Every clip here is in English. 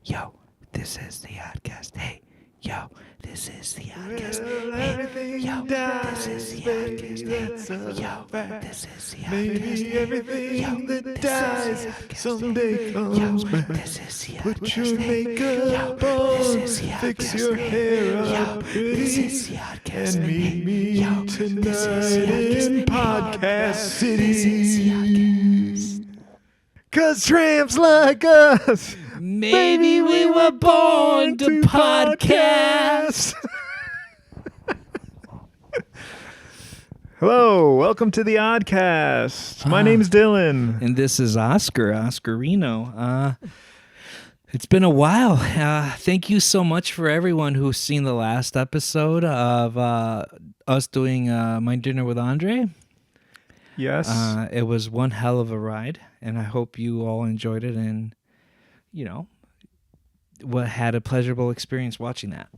yo, this is the Oddcast. Hey, yo, this is the Oddcast. Hey, yo, this is the Oddcast. Hey, yo, this is the Oddcast. Maybe everything that dies someday comes back. Put your makeup on, fix your hair up pretty, and meet me tonight in Podcast City. 'Cause tramps like us, Maybe we were born to podcast. Hello, welcome to the Oddcast. My name's Dylan. And this is Oscarino. It's been a while. Thank you so much for everyone who's seen the last episode of us doing My Dinner with Andre. Yes. It was one hell of a ride, and I hope you all enjoyed it and, had a pleasurable experience watching that.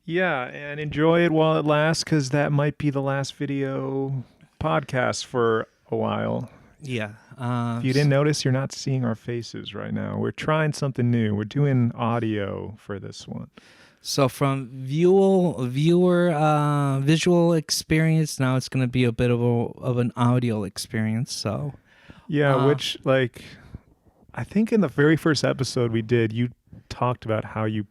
Yeah, and enjoy it while it lasts, because that might be the last video podcast for a while. Yeah. If you didn't notice, you're not seeing our faces right now. We're trying something new. We're doing audio for this one. So from viewer visual experience, now it's going to be a bit of an audio experience. So yeah, which I think in the very first episode we did, you talked about how you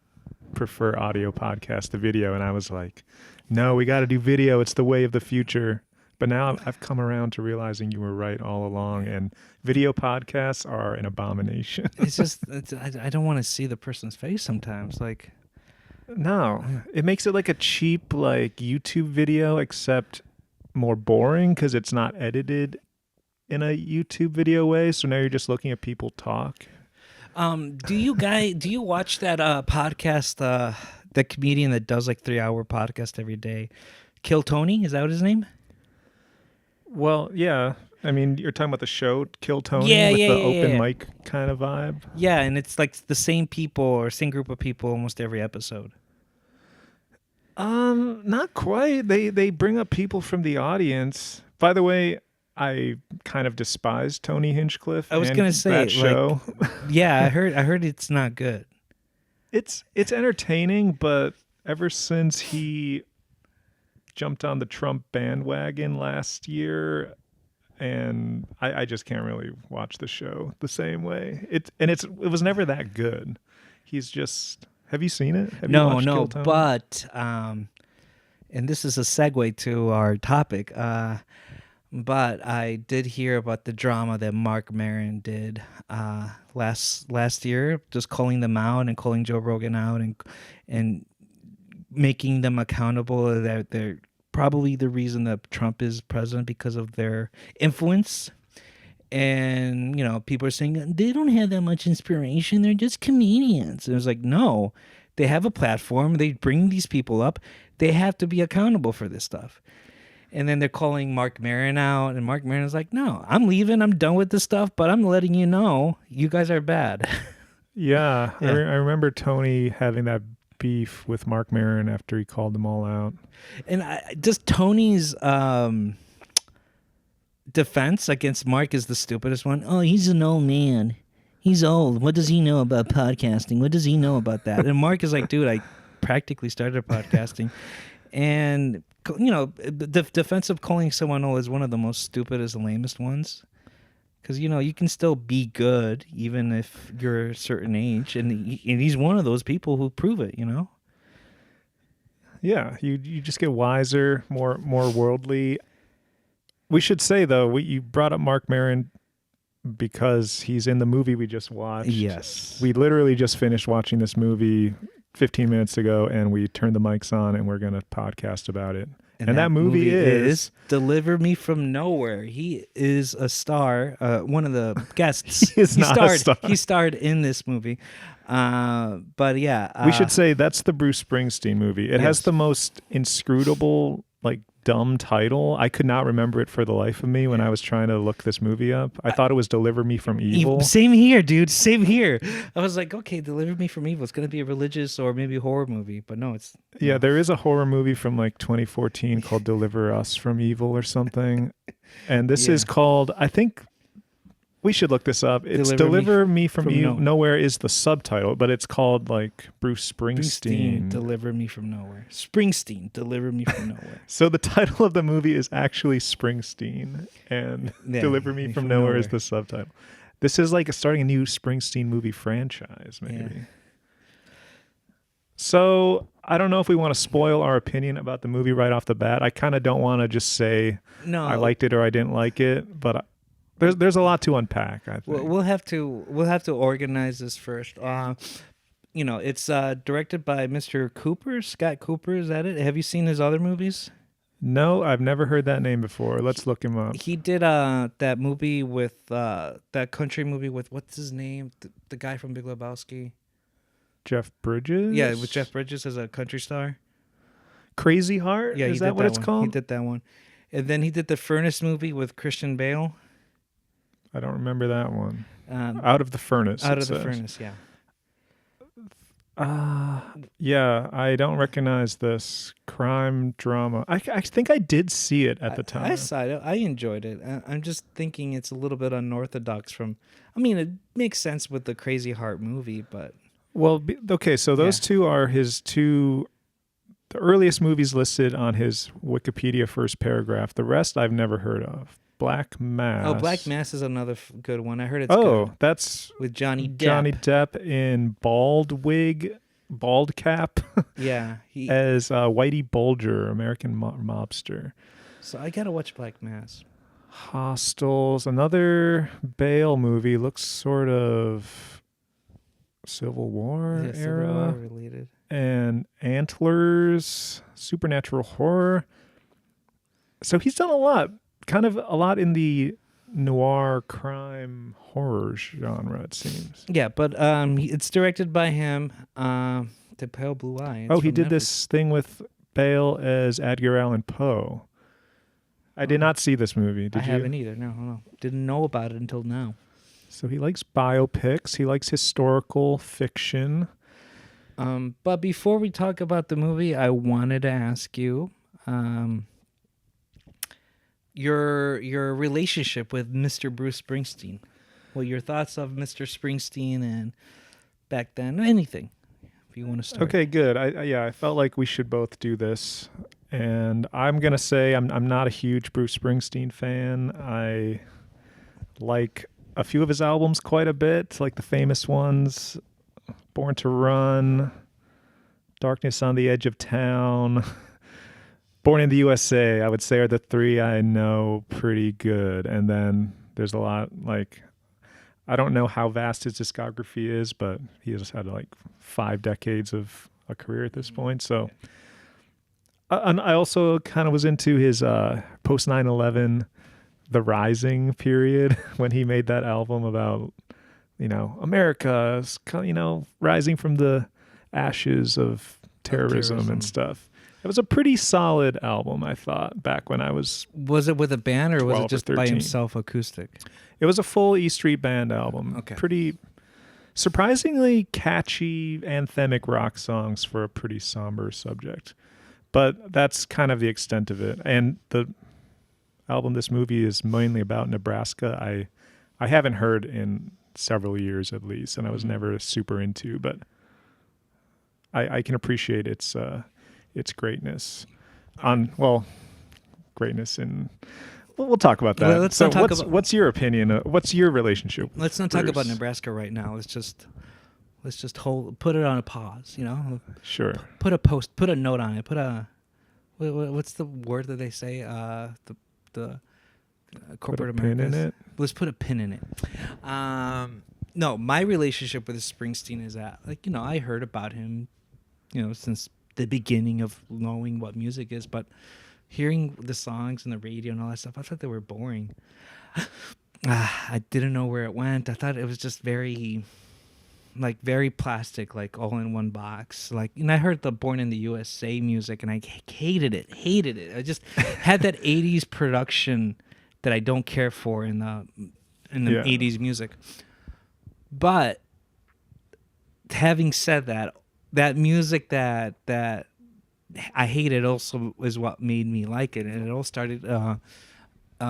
prefer audio podcast to video, and I was like, no, we got to do video. It's the way of the future. But now I've come around to realizing you were right all along, and video podcasts are an abomination. I don't want to see the person's face sometimes. No, it makes it like a cheap YouTube video, except more boring because it's not edited in a YouTube video way. So now you're just looking at people talk. Do you watch that podcast? The comedian that does 3-hour podcast every day, Kill Tony, is that what his name? Well, yeah. I mean, you're talking about the show Kill Tony with the open mic kind of vibe. Yeah, and it's the same people or same group of people almost every episode. Not quite. They bring up people from the audience. By the way, I kind of despise Tony Hinchcliffe. I was going to say that show. Yeah, I heard it's not good. It's entertaining, but ever since he jumped on the Trump bandwagon last year, and I just can't really watch the show the same way. It was never that good. He's just. Have you seen it? No, but and this is a segue to our topic. But I did hear about the drama that Mark Maron did last year, just calling them out and calling Joe Rogan out and making them accountable that they're probably the reason that Trump is president because of their influence. And, people are saying they don't have that much inspiration. They're just comedians. And it was like, no, they have a platform. They bring these people up. They have to be accountable for this stuff. And then they're calling Mark Maron out. And Mark Maron's like, no, I'm leaving. I'm done with this stuff. But I'm letting you know you guys are bad. Yeah. I remember Tony having that beef with Mark Maron after he called them all out. And just Tony's defense against Mark is the stupidest one. Oh, he's an old man. He's old. What does he know about podcasting? What does he know about that? And Mark is like, dude, I practically started podcasting. And, the defense of calling someone old is one of the most stupidest and lamest ones. Because, you can still be good even if you're a certain age. And he's one of those people who prove it, Yeah, you just get wiser, more worldly. We should say, though, you brought up Mark Maron because he's in the movie we just watched. Yes. We literally just finished watching this movie 15 minutes ago, and we turned the mics on, and we're going to podcast about it. And that movie is Deliver Me From Nowhere. He is a star, one of the guests. He starred He starred in this movie. But yeah. We should say that's the Bruce Springsteen movie. It has the most inscrutable, dumb title. I could not remember it for the life of me when I was trying to look this movie up. I thought it was Deliver Me From Evil. Same here, dude. Same here. I was like, okay, Deliver Me From Evil. It's going to be a religious or maybe a horror movie, but no, it's... Yeah, there is a horror movie from 2014 called Deliver Us From Evil or something. And this is called, I think We should look this up. It's Deliver Me From You Nowhere is the subtitle, but it's called like Bruce Springsteen. Deliver Me From Nowhere. Springsteen, Deliver Me From Nowhere. So the title of the movie is actually Springsteen, and Deliver Me From Nowhere is the subtitle. This is like starting a new Springsteen movie franchise, maybe. Yeah. So I don't know if we want to spoil our opinion about the movie right off the bat. I kind of don't want to just say I liked it or I didn't like it, but there's a lot to unpack. I think we'll have to organize this first. It's directed by Mr. Cooper, Scott Cooper. Is that it? Have you seen his other movies? No, I've never heard that name before. Let's look him up. He did that movie with that country movie with what's his name? The guy from Big Lebowski. Jeff Bridges? Yeah, with Jeff Bridges as a country star. Crazy Heart? Yeah, is that what it's called? He did that one. And then he did the Furnace movie with Christian Bale. I don't remember that one. Out of the Furnace. Out of the Furnace, yeah. Yeah, I don't recognize this crime drama. I think I did see it at the time. I saw it. I enjoyed it. I'm just thinking it's a little bit unorthodox from... I mean, it makes sense with the Crazy Heart movie, but... Well, okay, so those two are the earliest movies listed on his Wikipedia first paragraph. The rest I've never heard of. Black Mass. Oh, Black Mass is another good one. I heard it's good. That's with Johnny Depp. Johnny Depp in bald wig, bald cap. Yeah. As Whitey Bulger, American mobster. So I got to watch Black Mass. Hostels, another Bale movie, looks sort of Civil War era. Civil War related. And Antlers, supernatural horror. So he's done a lot. Kind of a lot in the noir crime horror genre, it seems. Yeah, but it's directed by him. The Pale Blue Eye. He did this thing with Bale as Edgar Allan Poe. I did not see this movie. Did you? I haven't either. No. Didn't know about it until now. So he likes biopics. He likes historical fiction. But before we talk about the movie, I wanted to ask you your relationship with Mr. Bruce Springsteen. Well, your thoughts of Mr. Springsteen and back then, anything, if you want to start. Okay, good. I felt like we should both do this. And I'm going to say I'm not a huge Bruce Springsteen fan. I like a few of his albums quite a bit, like the famous ones, Born to Run, Darkness on the Edge of Town, Born in the USA, I would say are the three I know pretty good. And then there's a lot, like, I don't know how vast his discography is, but he has had like 5 decades of a career at this point. So, and I also kind of was into his post 9/11 The Rising period when he made that album about, America's, rising from the ashes of terrorism and stuff. It was a pretty solid album, I thought, back when I was... Was it with a band or was it just by himself acoustic? It was a full E Street Band album. Okay. Pretty surprisingly catchy, anthemic rock songs for a pretty somber subject. But that's kind of the extent of it. And the album, this movie, is mainly about Nebraska. I haven't heard in several years at least, and I was never super into, but I can appreciate its greatness. Greatness in... We'll talk about that. Well, what's your opinion? What's your relationship? Let's not talk about Nebraska right now. Let's just put it on a pause. Sure. Put a note on it. What's the word that they say? The corporate America. Pin in it. Let's put a pin in it. No, my relationship with Springsteen is that, I heard about him, since the beginning of knowing what music is, but hearing the songs and the radio and all that stuff, I thought they were boring. I didn't know where it went. I thought it was just very plastic, like all in one box. I heard the Born in the USA music and I hated it. I just had that 80s production that I don't care for in the 80s music. But having said that, that music that I hated also is what made me like it, and it all started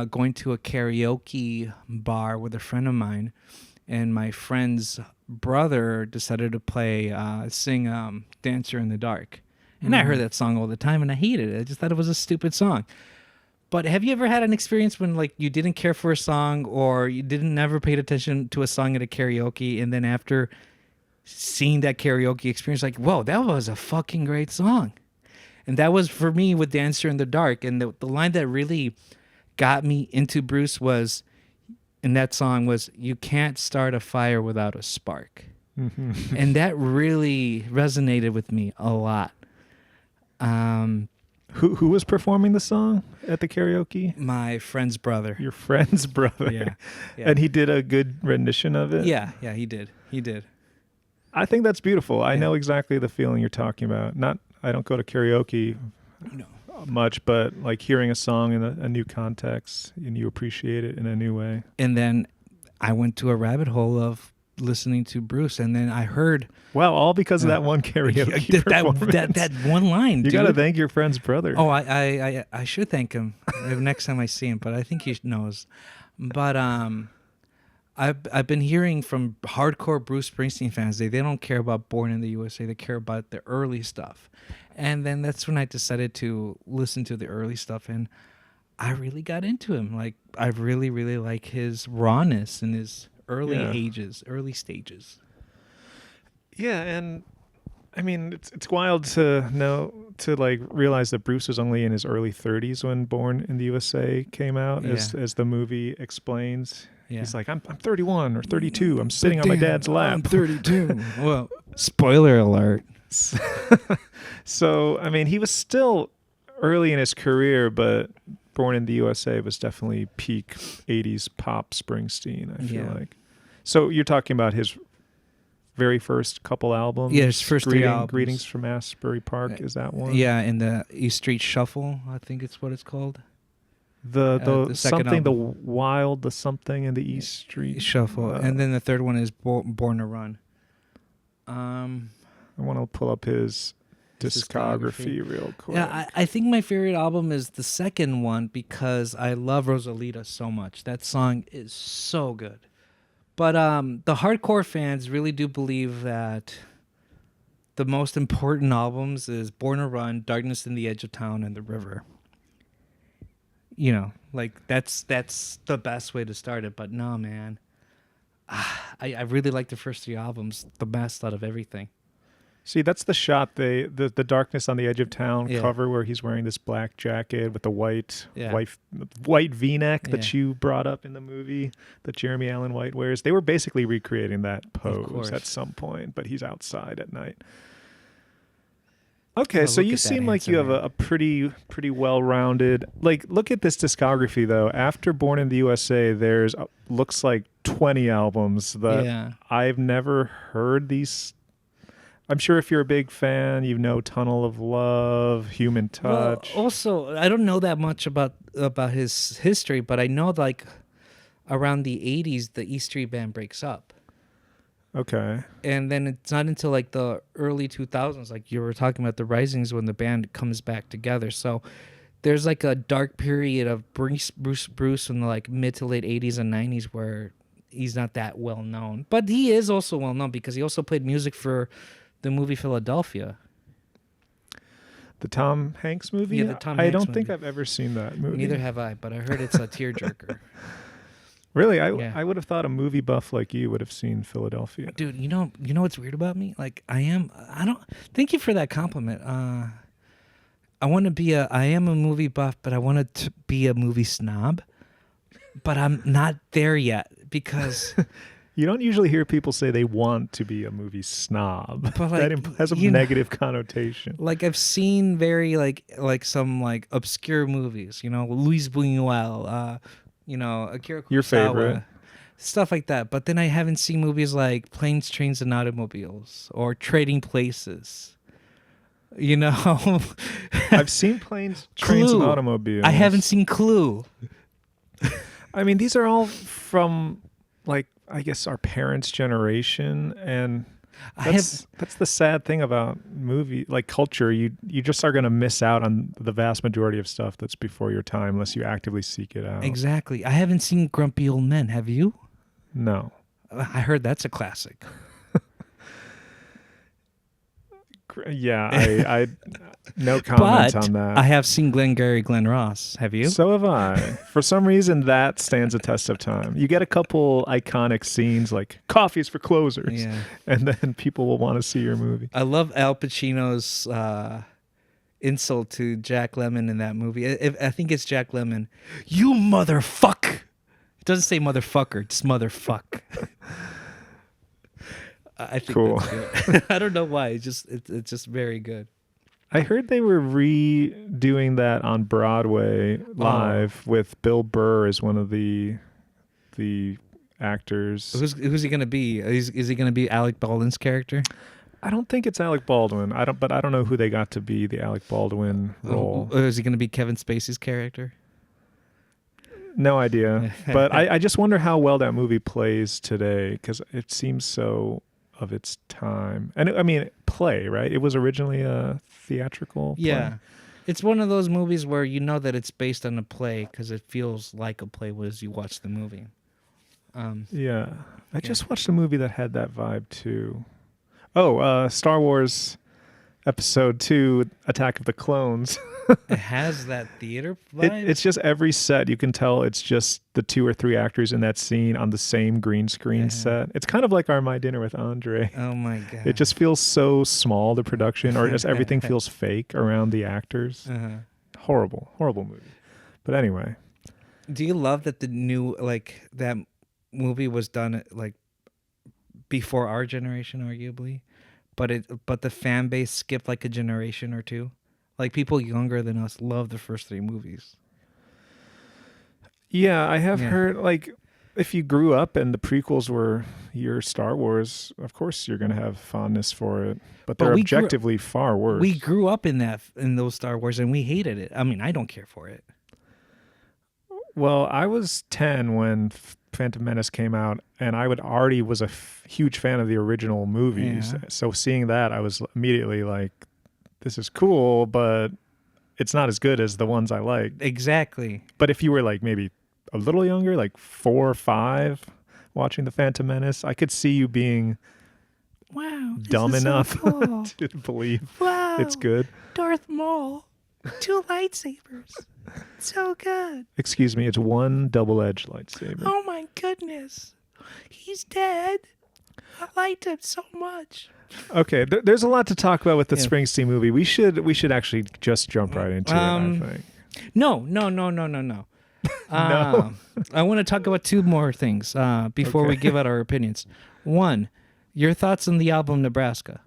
going to a karaoke bar with a friend of mine, and my friend's brother decided to sing Dancer in the Dark. And I heard that song all the time, and I hated it. I just thought it was a stupid song. But have you ever had an experience when like you didn't care for a song, or you never paid attention to a song at a karaoke, and then after seeing that karaoke experience, like, whoa, that was a fucking great song? And that was for me with Dancer in the Dark. And the line that really got me into Bruce in that song was, "You can't start a fire without a spark." And that really resonated with me a lot. Who was performing the song at the karaoke? My friend's brother. Your friend's brother. Yeah. And he did a good rendition of it? Yeah, he did. I think that's beautiful. I know exactly the feeling you're talking about. I don't go to karaoke much, but like hearing a song in a new context and you appreciate it in a new way. And then I went to a rabbit hole of listening to Bruce, and then I heard, wow, all because of that one karaoke performance. that one line. You got to thank your friend's brother. Oh, I should thank him next time I see him, but I think he knows. But I've been hearing from hardcore Bruce Springsteen fans, they don't care about Born in the USA, they care about the early stuff. And then that's when I decided to listen to the early stuff, and I really got into him. Like, I really, really like his rawness and his early stages. Yeah, and I mean, it's wild to realize that Bruce was only in his early 30s when Born in the USA came out, as the movie explains. Yeah. He's like, I'm 31 or 32. I'm sitting on my dad's lap. I'm 32. Well, spoiler alert. So, I mean, he was still early in his career, but Born in the USA was definitely peak 80s pop Springsteen, I feel like. So you're talking about his very first couple albums? Yeah, his first three albums. Greetings from Asbury Park, is that one? Yeah, and the East Street Shuffle, I think it's what it's called. The something, album. the wild, the something in the East Street Shuffle. And then the third one is Born to Run. I want to pull up his discography real quick. Yeah, I think my favorite album is the second one because I love Rosalita so much. That song is so good. But the hardcore fans really do believe that the most important albums is Born to Run, Darkness in the Edge of Town, and The River. You know, like that's the best way to start it. But no, man, I really like the first three albums the best out of everything. See, that's the shot, the Darkness on the Edge of Town cover where he's wearing this black jacket with the white V-neck that you brought up in the movie that Jeremy Allen White wears. They were basically recreating that pose at some point, but he's outside at night. Okay, so you seem like you have a pretty well-rounded... Like, look at this discography, though. After Born in the USA, there's looks like 20 albums that I've never heard these... I'm sure if you're a big fan, you know Tunnel of Love, Human Touch. Well, also, I don't know that much about his history, but I know like around the 80s, the E Street Band breaks up. Okay. And then it's not until like the early 2000s, like you were talking about the Risings, when the band comes back together. So there's like a dark period of Bruce in the like mid to late 80s and 90s where he's not that well known. But he is also well known because he also played music for the movie Philadelphia. The Tom Hanks movie? Yeah, the Tom I Hanks don't movie. think I've ever seen that movie. Neither have I, but I heard it's a tearjerker. Really? I would have thought a movie buff like you would have seen Philadelphia. Dude, you know what's weird about me? Like thank you for that compliment. I am a movie buff, but I wanted to be a movie snob. But I'm not there yet because you don't usually hear people say they want to be a movie snob. But like, that has a negative connotation. Like I've seen very like some like obscure movies, Luis Buñuel, Akira Kurosawa, your favorite stuff like that. But then I haven't seen movies like Planes, Trains, and Automobiles or Trading Places. I've seen Planes, Trains, and Automobiles. I haven't seen Clue. I mean, these are all from like I guess our parents' generation, and That's the sad thing about movie like culture. You just are going to miss out on the vast majority of stuff that's before your time unless you actively seek it out. Exactly. I haven't seen Grumpy Old Men. Have you? No. I heard that's a classic. Yeah, I no comment But on that. I have seen Glengarry Glen Ross. Have you? So have I. For some reason, that stands a test of time. You get a couple iconic scenes like "Coffee's for closers," Yeah. and then people will want to see your movie. I love Al Pacino's insult to Jack Lemmon in that movie. I think it's Jack Lemmon. You motherfuck. It doesn't say motherfucker, just motherfuck. I think Cool. that's good. I don't know why. It's just very good. I heard they were redoing that on Broadway live with Bill Burr as one of the actors. Who's he gonna be? Is he gonna be Alec Baldwin's character? I don't think it's Alec Baldwin. I don't know who they got to be the Alec Baldwin role. Or is he gonna be Kevin Spacey's character? No idea. But I just wonder how well that movie plays today because it seems so of its time. And I mean, play, right? It was originally a theatrical play. Yeah. It's one of those movies where you know that it's based on a play because it feels like a play as you watch the movie. Yeah. I just watched a movie that had that vibe too. Oh, Star Wars Episode 2, Attack of the Clones. It has that theater vibe. It's just every set you can tell it's just the 2 or 3 actors in that scene on the same green screen set. It's kind of like our My Dinner with Andre. Oh my god! It just feels so small, the production, or just everything feels fake around the actors. Horrible movie. But anyway, do you love that the new that movie was done before our generation, arguably, but the fan base skipped like a generation or two? Like, people younger than us love the first 3 movies. Yeah, I have heard, if you grew up and the prequels were your Star Wars, of course you're going to have fondness for it. But they're objectively far worse. We grew up in those Star Wars, and we hated it. I mean, I don't care for it. Well, I was 10 when Phantom Menace came out, and I already was a huge fan of the original movies. Yeah. So seeing that, I was immediately like, this is cool, but it's not as good as the ones I like. Exactly. But if you were maybe a little younger, 4 or 5, watching the Phantom Menace, I could see you being dumb enough so cool. to believe it's good. Darth Maul, 2 lightsabers. So good. Excuse me, it's 1 double-edged lightsaber. Oh my goodness. He's dead. I liked him so much. Okay, there's a lot to talk about with the Springsteen movie. We should actually just jump right into it, I think. No. No. I want to talk about 2 more things before we give out our opinions. 1, your thoughts on the album Nebraska.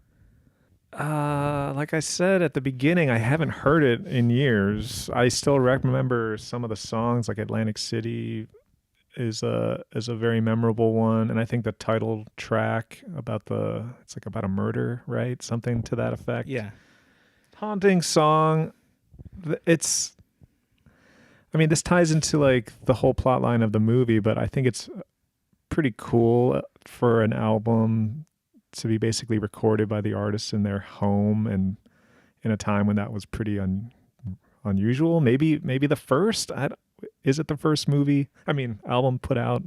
Like I said at the beginning, I haven't heard it in years. I still remember some of the songs, like Atlantic City is a very memorable one, and I think the title track about about a murder, right? Something to that effect. Yeah. Haunting song. This ties into the whole plot line of the movie, but I think it's pretty cool for an album to be basically recorded by the artists in their home and in a time when that was pretty unusual. Maybe the first. Is it the first album put out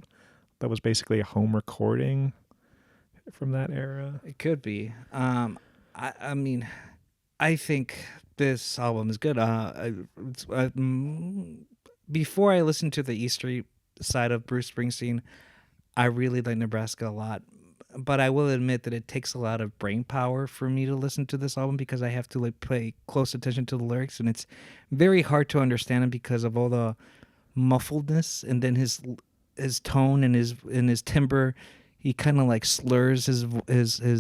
that was basically a home recording from that era? It could be. I think this album is good. Before I listened to the East Street side of Bruce Springsteen, I really like Nebraska a lot. But I will admit that it takes a lot of brain power for me to listen to this album because I have to pay close attention to the lyrics, and it's very hard to understand them because of all the muffledness, and then his tone and his timbre. He kind of slurs his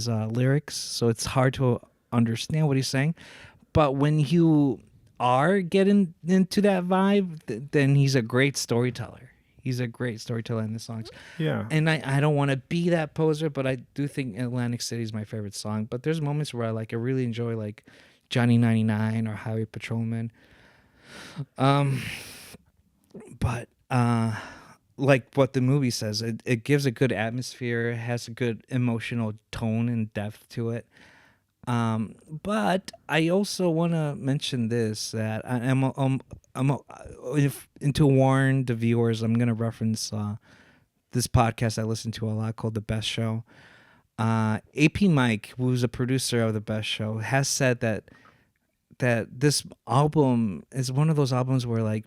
lyrics, so it's hard to understand what he's saying. But when you are getting into that vibe, then he's a great storyteller. He's a great storyteller in the songs. Yeah. And I don't want to be that poser, but I do think Atlantic City is my favorite song. But there's moments where I really enjoy Johnny 99 or Highway Patrolman. But like what the movie says, it gives a good atmosphere, it has a good emotional tone and depth to it. But I also want to mention this, that if to warn the viewers, I'm gonna reference this podcast I listen to a lot called The Best Show. AP Mike, who's a producer of The Best Show, has said that this album is one of those albums where like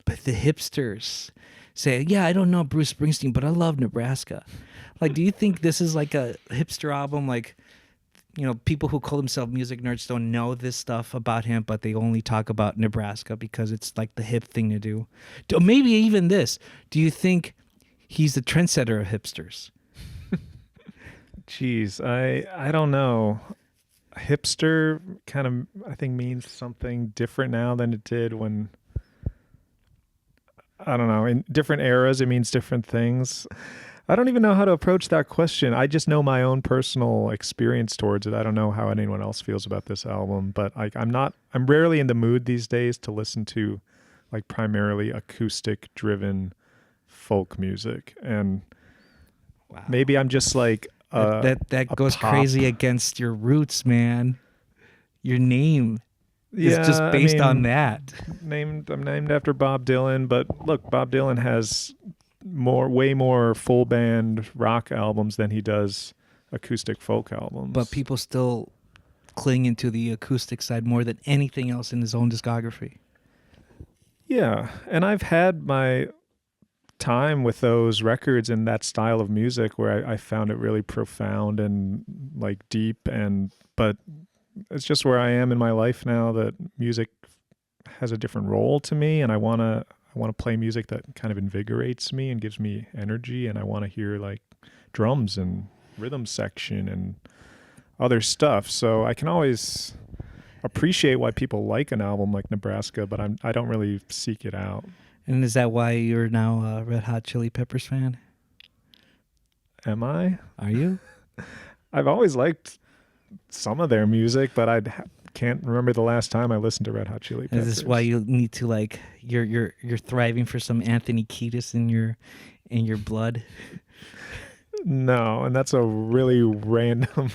the hipsters say, yeah, I don't know Bruce Springsteen, but I love Nebraska. Like, do you think this is like a hipster album? Like, you know, people who call themselves music nerds don't know this stuff about him, but they only talk about Nebraska because it's like the hip thing to do. Maybe even this. Do you think he's the trendsetter of hipsters? Jeez, I don't know. Hipster kind of, I think, means something different now than it did when, I don't know, in different eras it means different things. I don't even know how to approach that question. I just know my own personal experience towards it. I don't know how anyone else feels about this album, but like I'm rarely in the mood these days to listen to like primarily acoustic driven folk music. And Wow. maybe I'm just like that goes crazy against your roots, man. Your name is just based on that. I'm named after Bob Dylan, but look, Bob Dylan has way more full band rock albums than he does acoustic folk albums. But people still cling into the acoustic side more than anything else in his own discography. Yeah, and I've had my time with those records and that style of music where I found it really profound and like deep, but it's just where I am in my life now, that music has a different role to me, and I want to play music that kind of invigorates me and gives me energy, and I want to hear like drums and rhythm section and other stuff. So I can always appreciate why people like an album like Nebraska, but I don't really seek it out. And is that why you're now a Red Hot Chili Peppers fan? Am I? Are you? I've always liked some of their music, but I can't remember the last time I listened to Red Hot Chili Peppers. Is this why you need to like you're thriving for some Anthony Kiedis in your blood? No, and that's a really random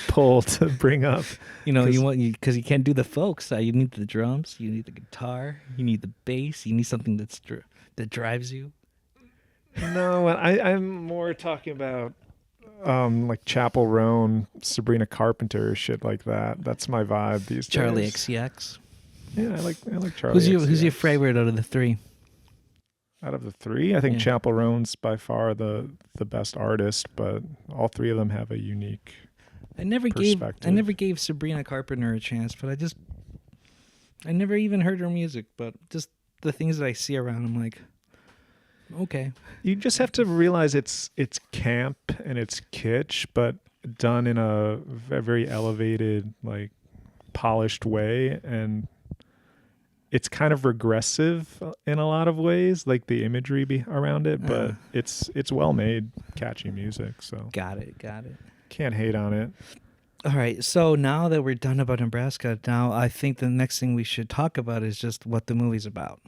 pull to bring up. You know, because you can't do the folk side. You need the drums, you need the guitar, you need the bass, you need something that drives you. No, I'm more talking about like Chapel Roan, Sabrina Carpenter, shit like that. That's my vibe these Charlie days. XCX. Yeah, I like Charlie. Who's your favorite out of the three? Out of the three, I think Chapel Roan's by far the best artist, but all three of them have a unique perspective. I never gave Sabrina Carpenter a chance, but I never even heard her music, but just the things that I see around, I'm like, okay. You just have to realize it's camp and it's kitsch, but done in a very elevated, like polished way, and it's kind of regressive in a lot of ways, like the imagery around it, but it's well made, catchy music. So got it. Can't hate on it. All right, so now that we're done about Nebraska, now I think the next thing we should talk about is just what the movie's about,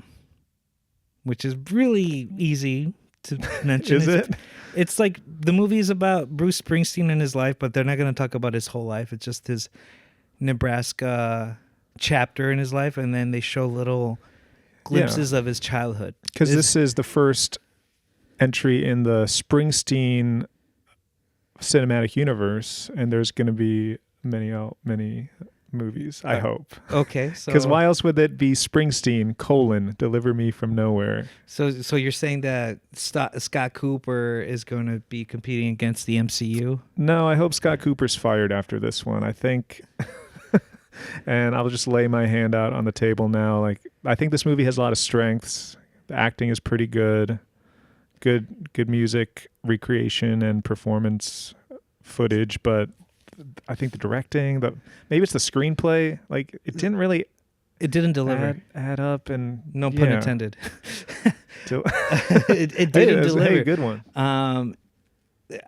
which is really easy to mention. Is it? It's like the movie is about Bruce Springsteen and his life, but they're not going to talk about his whole life. It's just his Nebraska chapter in his life, and then they show little glimpses of his childhood. Because this is the first entry in the Springsteen cinematic universe, and there's going to be many movies, I hope. Okay, so because why else would it be Springsteen, Deliver Me From Nowhere? So you're saying that Scott Cooper is going to be competing against the MCU? No, I hope Scott Cooper's fired after this one. I think, and I'll just lay my hand out on the table now. Like, I think this movie has a lot of strengths. The acting is pretty good. Good music, recreation, and performance footage, but I think the directing, maybe it's the screenplay, like it didn't deliver. Add up, and no pun intended. It didn't deliver. Hey, good one.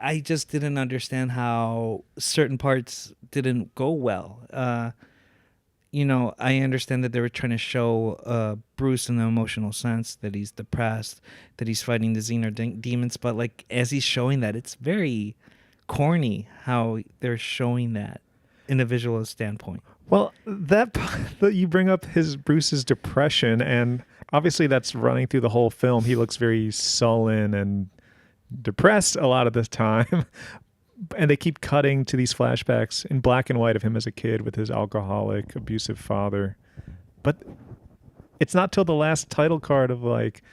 I just didn't understand how certain parts didn't go well. I understand that they were trying to show Bruce in the emotional sense that he's depressed, that he's fighting the xeno demons, but like as he's showing that, it's very corny how they're showing that in a visual standpoint. Well, that you bring up Bruce's depression, and obviously that's running through the whole film. He looks very sullen and depressed a lot of the time. And they keep cutting to these flashbacks in black and white of him as a kid with his alcoholic, abusive father. But it's not till the last title card of like,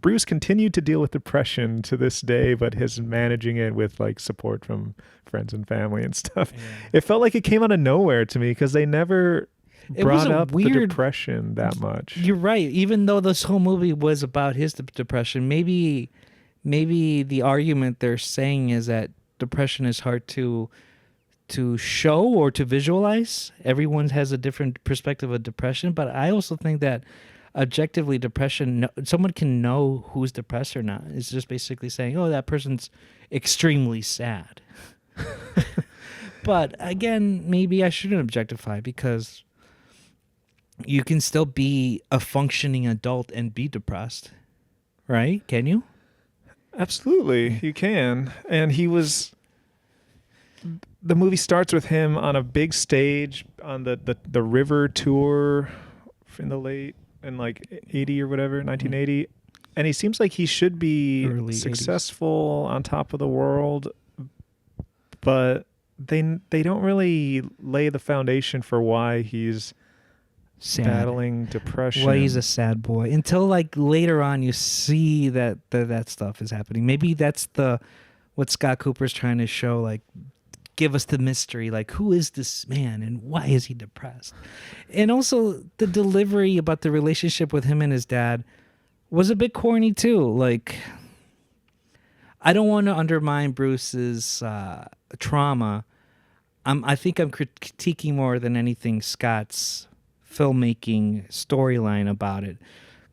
Bruce continued to deal with depression to this day, but is managing it with like support from friends and family and stuff. Yeah. It felt like it came out of nowhere to me because they never brought up the depression that much. You're right. Even though this whole movie was about his depression, maybe the argument they're saying is that depression is hard to show or to visualize. Everyone has a different perspective of depression, but I also think that objectively depression, someone can know who's depressed or not. It's just basically saying, oh, that person's extremely sad. But again, maybe I shouldn't objectify, because you can still be a functioning adult and be depressed, right? Can you? Absolutely, you can. And the movie starts with him on a big stage on the river tour in like 80 or whatever, 1980. And he seems like he should be Early successful 80s. On top of the world, but they don't really lay the foundation for why he's sad. Battling depression. Why he's a sad boy. Until like later on you see that stuff is happening. Maybe that's what Scott Cooper's trying to show, like give us the mystery, like who is this man and why is he depressed? And also the delivery about the relationship with him and his dad was a bit corny too. Like, I don't want to undermine Bruce's trauma. I think I'm critiquing more than anything Scott's filmmaking storyline about it,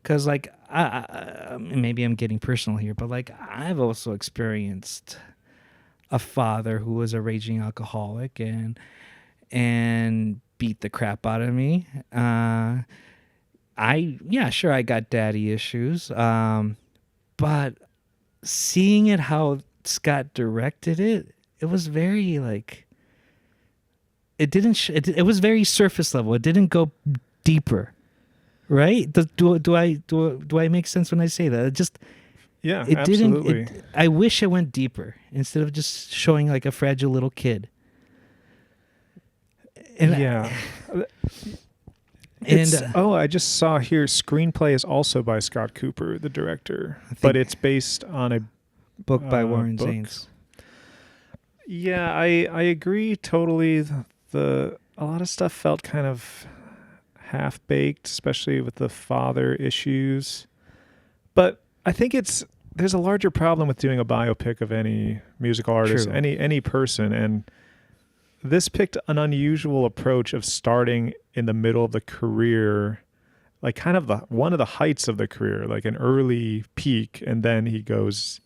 because like I maybe I'm getting personal here, but like I've also experienced a father who was a raging alcoholic and beat the crap out of me. Sure, I got daddy issues, but seeing it how Scott directed it, it was very like it was very surface level. It didn't go deeper, right? Do I make sense when I say that? It absolutely. I wish it went deeper instead of just showing like a fragile little kid. And yeah. I just saw here, screenplay is also by Scott Cooper, the director, but it's based on a book by Warren Zanes. Yeah, I agree totally. A lot of stuff felt kind of half-baked, especially with the father issues. But I think there's a larger problem with doing a biopic of any musical artist, True. any person, and this picked an unusual approach of starting in the middle of the career, like kind of one of the heights of the career, like an early peak, and then he goes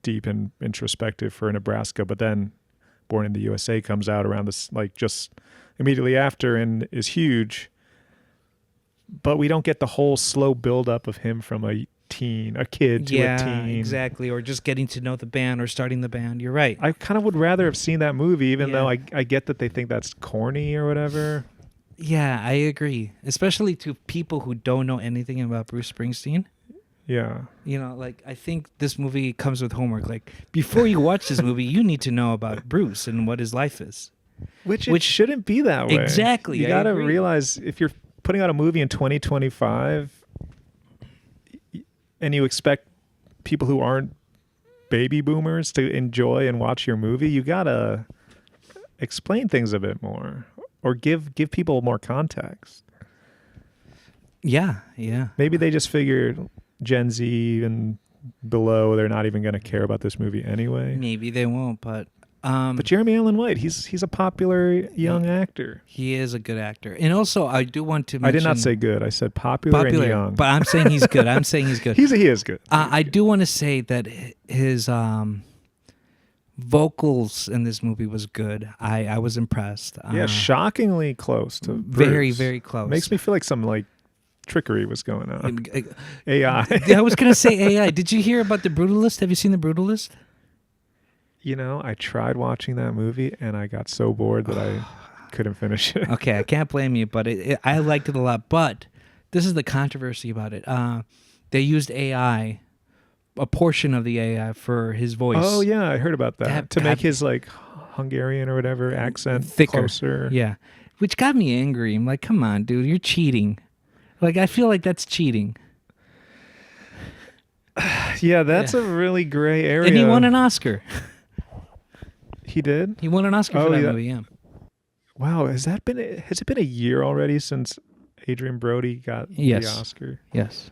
deep and introspective for Nebraska, but then Born in the USA comes out around this, like just immediately after, and is huge. But we don't get the whole slow buildup of him from a kid to a teen. Yeah, exactly. Or just getting to know the band or starting the band. You're right. I kind of would rather have seen that movie, even though I get that they think that's corny or whatever. Yeah, I agree. Especially to people who don't know anything about Bruce Springsteen. Yeah. Like I think this movie comes with homework. Like before you watch this movie, you need to know about Bruce and what his life is. Which shouldn't be that way. Exactly. You got to realize if you're putting out a movie in 2025 and you expect people who aren't baby boomers to enjoy and watch your movie, you got to explain things a bit more or give people more context. Yeah. Maybe they just figured Gen Z and below, they're not even going to care about this movie anyway. Maybe they won't, but Jeremy Allen White, he's a popular young actor. He is a good actor. And also, I do want to mention... I did not say good. I said popular and young. But I'm saying he's good. He is good. He is good. I do want to say that his Vocals in this movie was good. I was impressed. Yeah, shockingly close to very, Bruce. very close. Makes me feel like some like trickery was going on. I AI. I was gonna say AI. Did you hear about the Brutalist? Have you seen the Brutalist? You know, I tried watching that movie and I got so bored that I couldn't finish it. Okay, I can't blame you, but I liked it a lot. But this is the controversy about it. They used AI, a portion of the AI for his voice. Oh yeah, I heard about that. To make got- his like Hungarian or whatever accent thicker. closer. Yeah, which got me angry. I'm like, come on, dude, you're cheating. Like, I feel like that's cheating. Yeah, that's a really gray area. And he won an Oscar. He did? He won an Oscar for that movie, yeah. Wow, has it been a year already since Adrien Brody got the Oscar? Yes.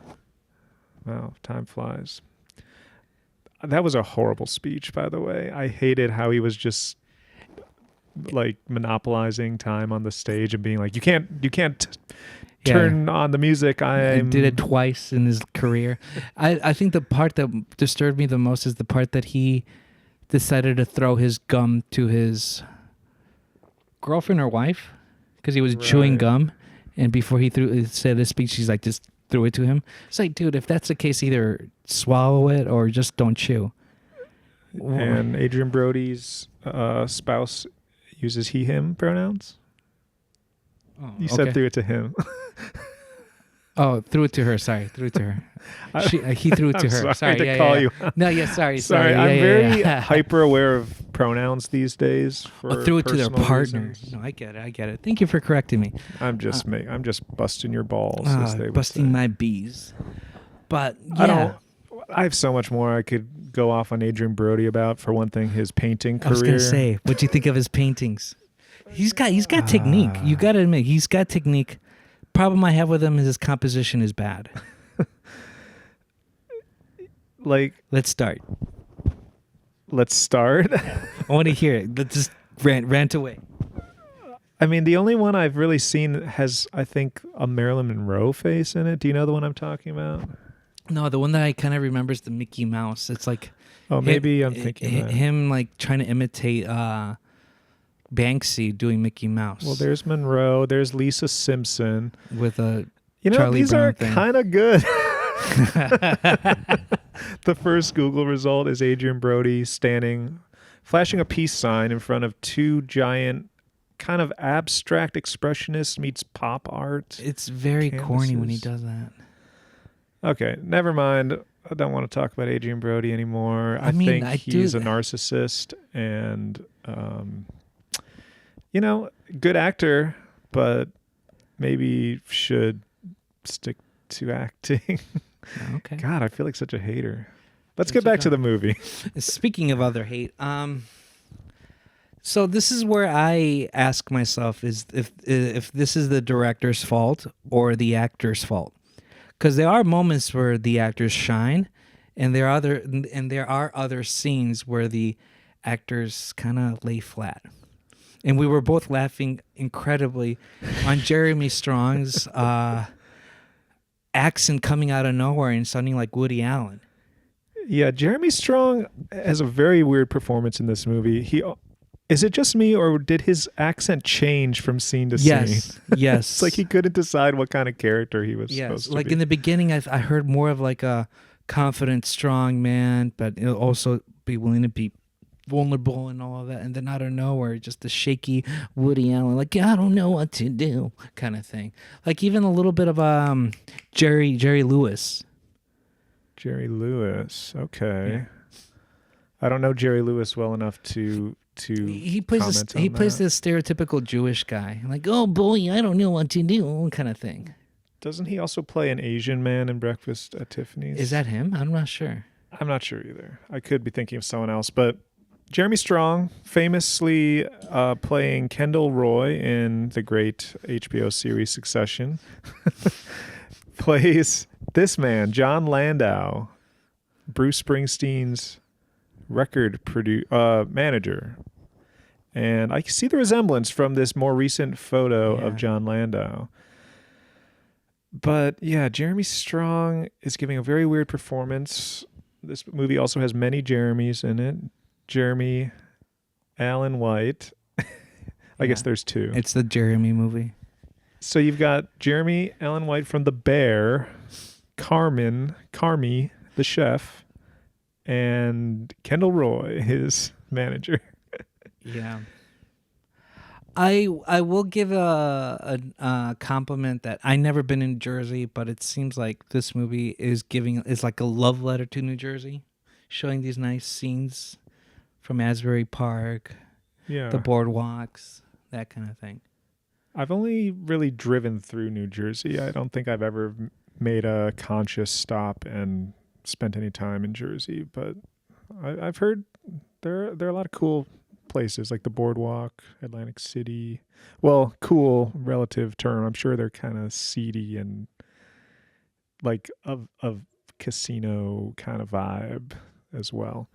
Wow, time flies. That was a horrible speech, by the way. I hated how he was just like monopolizing time on the stage and being like, you can't turn on the music. He did it twice in his career. I think the part that disturbed me the most is the part that he decided to throw his gum to his girlfriend or wife because he was chewing gum, and before he said his speech, he's like just threw it to him. It's like, dude, if that's the case, either swallow it or just don't chew. And Adrien Brody's spouse uses he/him pronouns. Oh, You said threw it to him. Oh, threw it to her. Sorry, threw it to her. He threw it to her. Sorry to yeah, call yeah. you. No, yeah, sorry. Sorry, I'm very hyper aware of pronouns these days. For threw it to their personal partner. reasons. No, I get it. Thank you for correcting me. I'm just busting your balls, as they would Busting say. my bees. But yeah, I have so much more I could go off on Adrien Brody about. For one thing, his painting career. I was gonna say, what do you think of his paintings? He's got technique. You got to admit, he's got technique. Problem I have with him is his composition is bad. Like, Let's start. I I want to hear it. Let's just rant away. mean, the only one I've really seen has, I think, a Marilyn Monroe face in it. Do you know the one I'm talking about? No, the one that I kind of remember is the Mickey Mouse. It's like, Oh, maybe I'm thinking that. him like trying to imitate Banksy doing Mickey Mouse. Well, there's Monroe. There's Lisa Simpson. with a Charlie these Brown are thing. kind of good. The first Google result is Adrien Brody flashing a peace sign in front of two giant, kind of abstract expressionist meets pop art. It's very corny when he canvases. does that. Okay, never mind. I don't want to talk about Adrien Brody anymore. I mean, think I he's do- a narcissist and, good actor, but maybe should stick to acting. Okay. God, I feel like such a hater. Let's That's get back to okay. the movie. Speaking of other hate, so this is where I ask myself: is if this is the director's fault or the actor's fault? Because there are moments where the actors shine, and there are other scenes where the actors kind of lay flat. And we were both laughing incredibly on Jeremy Strong's accent coming out of nowhere and sounding like Woody Allen. Yeah, Jeremy Strong has a very weird performance in this movie. Is it just me, or did his accent change from scene to scene? Yes. It's like he couldn't decide what kind of character he was supposed to like be. in the beginning, I heard more of like a confident, strong man, but he'll also be willing to be vulnerable and all of that. And then out of nowhere, just the shaky Woody Allen, like, I don't know what to do kind of thing. Like even a little bit of Jerry Lewis. Jerry Lewis. Okay. Yeah. I don't know Jerry Lewis well enough to He plays comment on he plays that. this stereotypical Jewish guy, like, oh boy, I don't know what to do kind of thing. Doesn't he also play an Asian man in Breakfast at Tiffany's? Is that him? I'm not sure. I'm not sure either. I could be thinking of someone else, but Jeremy Strong, famously playing Kendall Roy in the great HBO series Succession, plays this man, John Landau, Bruce Springsteen's record manager. And I see the resemblance from this more recent photo of John Landau. But yeah, Jeremy Strong is giving a very weird performance. This movie also has many Jeremys in it. Jeremy Alan White. I guess there's two. It's the Jeremy movie. So you've got Jeremy Allen White from The Bear, Carmy, the chef, and Kendall Roy, his manager. Yeah. I will give a compliment that I never been in Jersey, but it seems like this movie is like a love letter to New Jersey, showing these nice scenes from Asbury Park, Yeah. the boardwalks, that kind of thing. I've only really driven through New Jersey. I don't think I've ever made a conscious stop and spent any time in Jersey, but I've heard there are a lot of cool places like the boardwalk, Atlantic City. Well, cool relative term. I'm sure they're kind of seedy and like of casino kind of vibe as well.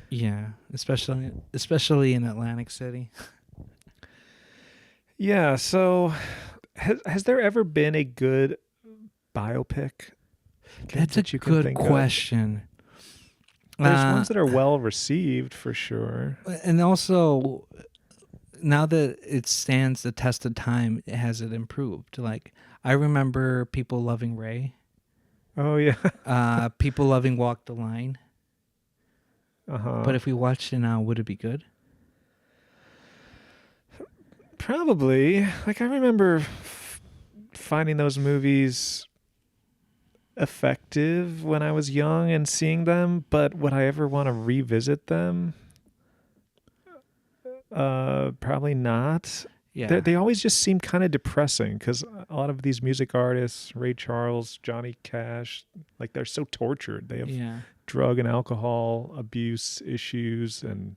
Yeah, especially in Atlantic City. Yeah, so has there ever been a good biopic? That's a good question. There's ones that are well received for sure. And also, now that it stands the test of time, has it improved? Like, I remember people loving Ray. Oh, yeah. People loving Walk the Line. Uh-huh. But if we watched it now, would it be good? Probably. Like, I remember finding those movies effective when I was young and seeing them, but would I ever want to revisit them? Probably not. Yeah. They always just seem kind of depressing because a lot of these music artists, Ray Charles, Johnny Cash, like they're so tortured. They have drug and alcohol abuse issues, and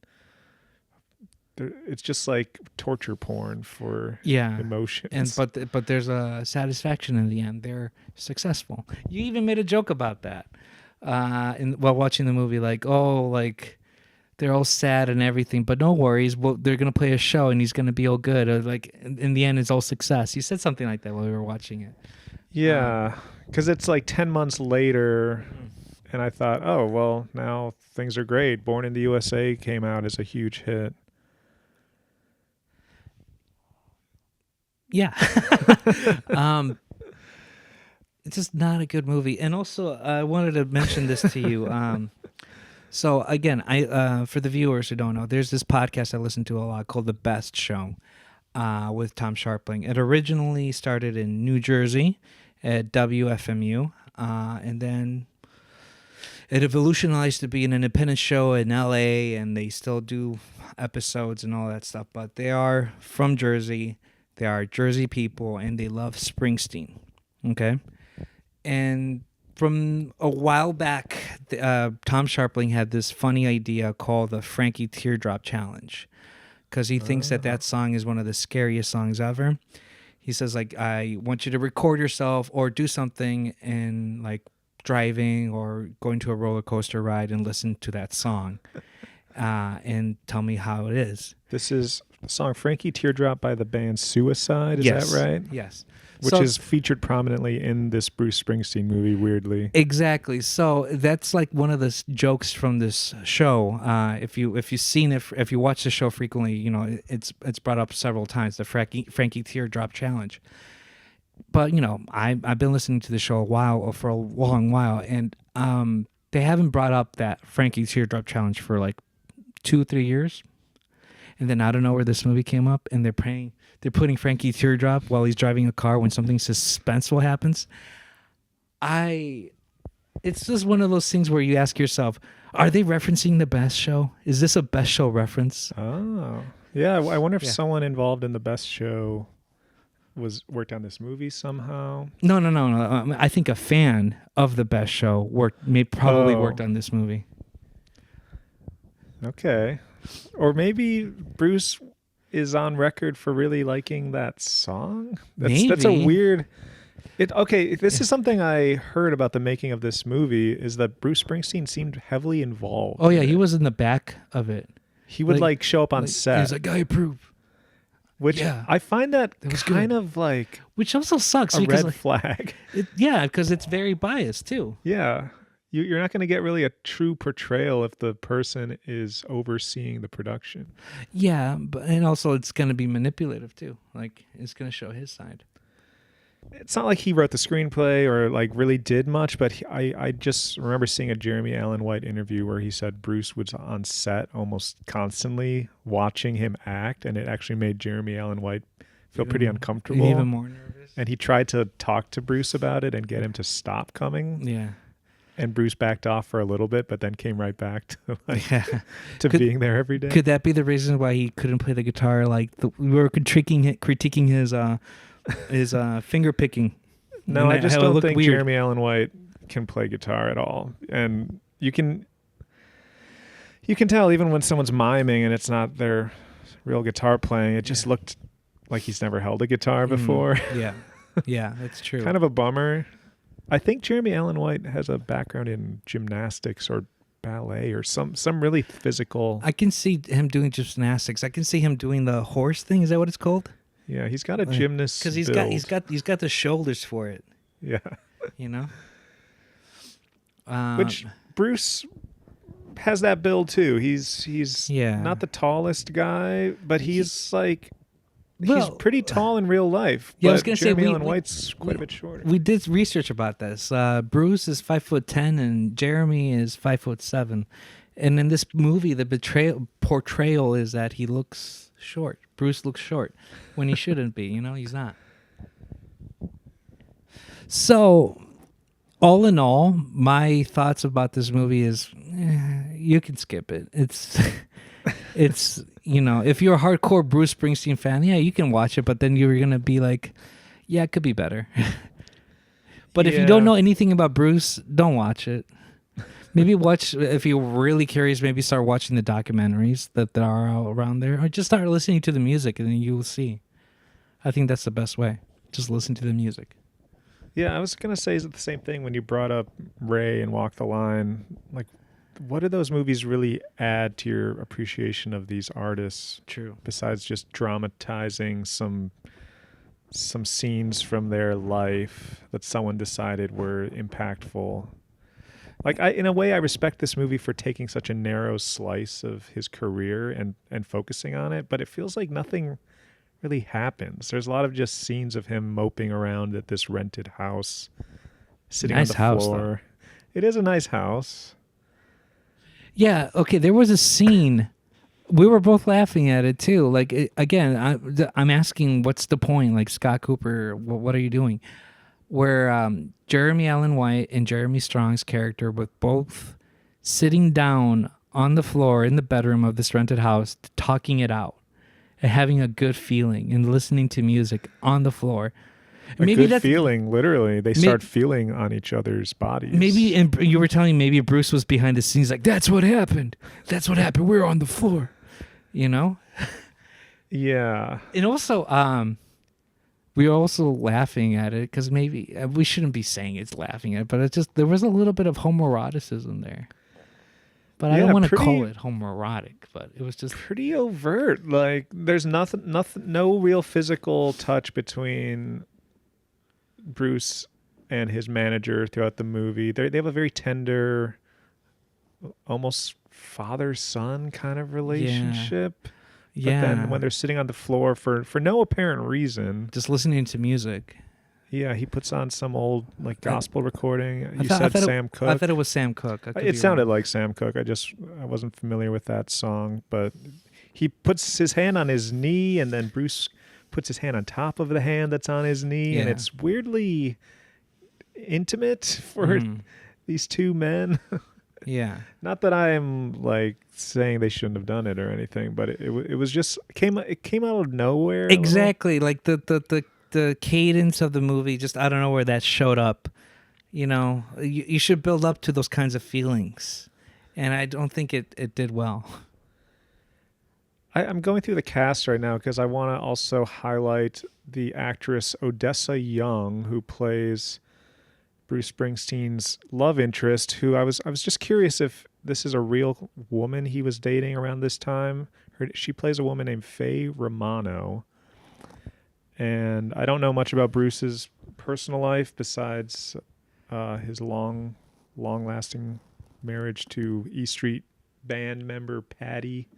it's just like torture porn for emotions. And but there's a satisfaction in the end. They're successful. You even made a joke about that while watching the movie, like, oh, like they're all sad and everything, but no worries. Well, they're gonna play a show and he's gonna be all good. Or like in the end, it's all success. You said something like that while we were watching it. Yeah, because it's like 10 months later. And I thought, oh, well, now things are great. Born in the USA came out as a huge hit. Yeah. It's just not a good movie. And also, I wanted to mention this to you. So again, I for the viewers who don't know, there's this podcast I listen to a lot called The Best Show with Tom Sharpling. It originally started in New Jersey at WFMU, and then it evolutionized to be an independent show in LA, and they still do episodes and all that stuff. But they are from Jersey. They are Jersey people, and they love Springsteen. Okay? And from a while back, Tom Sharpling had this funny idea called the Frankie Teardrop Challenge, because he thinks that song is one of the scariest songs ever. He says, like, I want you to record yourself or do something and, like, driving or going to a roller coaster ride and listen to that song and tell me how it is. This is the song Frankie Teardrop by the band Suicide, is that right? Yes. Which is featured prominently in this Bruce Springsteen movie, weirdly. Exactly. So that's like one of the jokes from this show. If you've seen it, if you watch the show frequently, you know it's brought up several times, the Frankie Teardrop Challenge. But you know, I've been listening to the show for a long while, and they haven't brought up that Frankie Teardrop Challenge for like 2-3 years. And then out of nowhere, this movie came up, and they're putting Frankie Teardrop while he's driving a car when something suspenseful happens. It's just one of those things where you ask yourself, are they referencing The Best Show? Is this a Best Show reference? Oh, yeah. I wonder if someone involved in The Best Show worked on this movie somehow. No. I think a fan of The Best Show worked on this movie. Okay. Or maybe Bruce is on record for really liking that song. That's a weird... This is something I heard about the making of this movie, is that Bruce Springsteen seemed heavily involved. Oh, yeah, he was in the back of it. He would like show up on set. He's like, I approve. Which I find that kind of like... Which also sucks. A red flag. Because it's very biased, too. Yeah. you're not going to get really a true portrayal if the person is overseeing the production. Yeah, but and also it's going to be manipulative too. Like it's going to show his side. It's not like he wrote the screenplay or like really did much, but I just remember seeing a Jeremy Allen White interview where he said Bruce was on set almost constantly watching him act, and it actually made Jeremy Allen White feel pretty uncomfortable. Even more nervous. And he tried to talk to Bruce about it and get him to stop coming. Yeah. And Bruce backed off for a little bit, but then came right back to being there every day. Could that be the reason why he couldn't play the guitar? Like we were critiquing his finger picking. No, I just don't think weird. Jeremy Allen White can play guitar at all. And you can tell even when someone's miming and it's not their real guitar playing, it just looked like he's never held a guitar before. Yeah. Yeah, that's true. Kind of a bummer. I think Jeremy Allen White has a background in gymnastics or ballet or some really physical. I can see him doing gymnastics. I can see him doing the horse thing. Is that what it's called? Yeah, he's got a gymnast because he's got the shoulders for it. Yeah, you know. Which Bruce has that build too. He's not the tallest guy, but he's like. He's pretty tall in real life. Yeah, I was going to say Jeremy Allen White's quite a bit shorter. We did research about this. Bruce is 5'10" and Jeremy is 5'7", and in this movie, the portrayal is that he looks short. Bruce looks short when he shouldn't be. You know, he's not. So, all in all, my thoughts about this movie is, you can skip it. It's you know, if you're a hardcore Bruce Springsteen fan, yeah, you can watch it, but then you're going to be like, yeah, it could be better. But if you don't know anything about Bruce, don't watch it. Maybe watch, if you're really curious, maybe start watching the documentaries that are all around there, or just start listening to the music and then you will see. I think that's the best way. Just listen to the music. Yeah, I was going to say the same thing when you brought up Ray and Walk the Line. Like, what do those movies really add to your appreciation of these artists? True. Besides just dramatizing some scenes from their life that someone decided were impactful. Like, in a way, I respect this movie for taking such a narrow slice of his career and focusing on it, but it feels like nothing really happens. There's a lot of just scenes of him moping around at this rented house, sitting on the floor. Though. It is a nice house. Yeah, okay, there was a scene. We were both laughing at it, too. Like, again, I'm asking, what's the point? Like, Scott Cooper, what are you doing? Where Jeremy Allen White and Jeremy Strong's character were both sitting down on the floor in the bedroom of this rented house, talking it out and having a good feeling and listening to music on the floor. Maybe good feeling, literally. They start feeling on each other's bodies. Maybe, and you were telling me maybe Bruce was behind the scenes like, that's what happened. That's what happened. We're on the floor. You know? Yeah. And also, we were also laughing at it because maybe, we shouldn't be saying it's laughing at it, but it's just, there was a little bit of homoeroticism there. But I don't want to call it homoerotic, but it was just pretty overt. Like, there's nothing, no real physical touch between Bruce and his manager throughout the movie. They have a very tender, almost father-son kind of relationship. Yeah. But then when they're sitting on the floor for no apparent reason, just listening to music. Yeah, he puts on some old like gospel recording. You said Sam Cooke. I thought it was Sam Cooke. It sounded like Sam Cooke. I wasn't familiar with that song, but he puts his hand on his knee, and then Bruce puts his hand on top of the hand that's on his knee, and it's weirdly intimate for these two men. Yeah. Not that I am like saying they shouldn't have done it or anything, but it was just it came out of nowhere. Exactly, like the cadence of the movie, just I don't know where that showed up. You know, you should build up to those kinds of feelings, and I don't think it did well. I'm going through the cast right now because I want to also highlight the actress Odessa Young, who plays Bruce Springsteen's love interest, who I was just curious if this is a real woman he was dating around this time. She plays a woman named Faye Romano. And I don't know much about Bruce's personal life besides his long long-lasting marriage to E Street band member Patty.